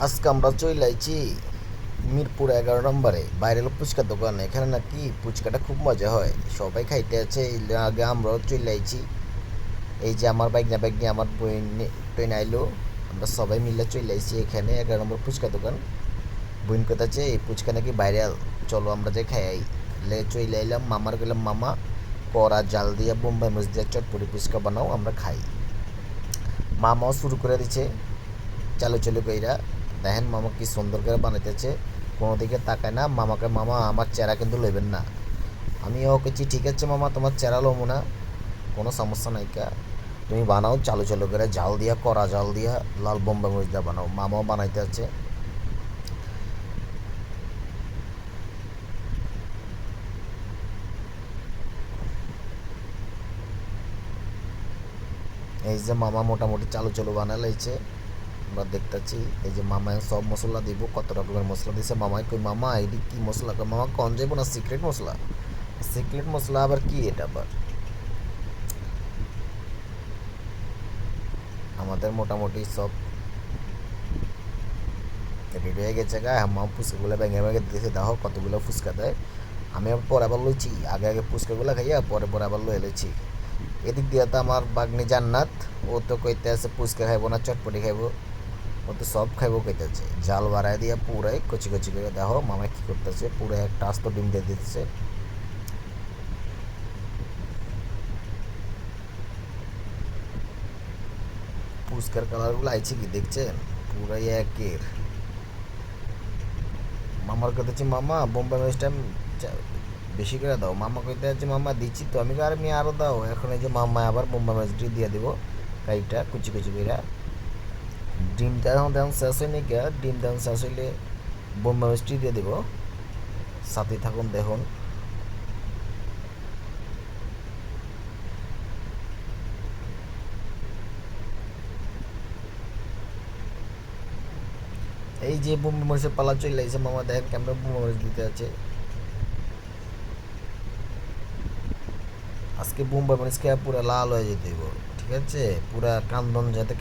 আজকে আমরা চলে আইছি মিরপুর 11 নম্বরে ভাইরাল ফুচকা দোকান। এখানে নাকি ফুচকাটা খুব মজা হয়, সবাই খাইতে আছে। এই আগে আমরাও চলে আইছি। এই যে আমার বাইক নিয়ে আমার বই ট্রেন আইলো, আমরা সবাই মিলে চলে আইছি এখানে 11 নম্বর ফুচকা দোকান। বইন কথা আছে এই ফুচকা নাকি ভাইরাল, চলো আমরা যে খাই আই। চলে আইলাম, মামার গেলাম, মামা কড়া জাল দিয়া বোম্বাই মরিচ দিয়া চটপটি ফুচকা বানাও, আমরা খাই। মামাও শুরু করে দিছে চালু চালু কইরা। দেখেন মামা কি সুন্দর করে বানাইতেছে, কোনো দিকে তাকায় না। মামাকে, মামা আমার চেহারা কিন্তু লইবেন না। আমিও কেছি ঠিক আছে মামা, তোমার চেহারা লমু না, কোনো সমস্যা নাই কা, তুমি বানাও চালু চালু করে জাল দিয়া, কড়া জাল দিয়া লাল বোম্বাই মরিচ দিয়া বানাও। মামাও বানাইতে আছে। এই যে মামা মোটামুটি চালু চালু বানা লাইছে, আমরা দেখতেছি। এই যে মামা সব মশলা দিব, কত রকমের মশলা দিছে মামাই। কই মামা এইটি কি মশলা? কই মামা কন যাইব না, সিক্রেট মশলা। সিক্রেট মশলা আবার কি এটা আবার? আমাদের মোটামুটি সব রেডি হয়ে গেছে গা। মা ফুচকাগুলো ভেঙে ভেঙে দিতেছে, দেখো কতগুলো ফুচকা দেয়। আমি আবার পরে আবার লইছি, আগে আগে ফুচকাগুলো খাইয়া পরে পরে আবার লয়ে লইছি। এদিক দিয়ে তো আমার বাগনি জান্নাত, ও তো কইতে আছে ফুচকা খাইবো না চটপটি খাইবো, ও তো সব খাইবো কইতেছে। জাল বাড়ায় দিয়ে পুরাই কচি কচি করে, দেখো মামা কি করতেছে, পুরো একটা আস্ত ডিম দিয়ে দিতেছে। ফুচকার কালারগুলো আইছে কি দেখছেন, পুরাই একের। মামার কথা হচ্ছে মামা বোম্বাই মরিচটা বেশি করে দাও। মামা কইতে আছে মামা দিচ্ছি তো। আমি আর আমি আরও দাও। এখন এই যে মামা আবার বোম্বাই মরিচটি দিয়ে দিব কাইটা কুচি কুচি করে। ডিমটা এখন দেখুন শেষ হয় নাকি, ডিম দেখুন শেষ হইলে বোম্বাই মরিচটি দিয়ে দিব। সাথে থাকুন দেখুন। এই যে বোম্বাই মরিচের পালা চলে আইছে, মামা দেখেন কেমন বোম্বাই মরিচ দিতে আছে। আজকে বোম্বাই মরিচ খেয়ে পুরো লাল হয়ে যেতে হইব, ঠিক আছে? পুরা কান্দন যাতে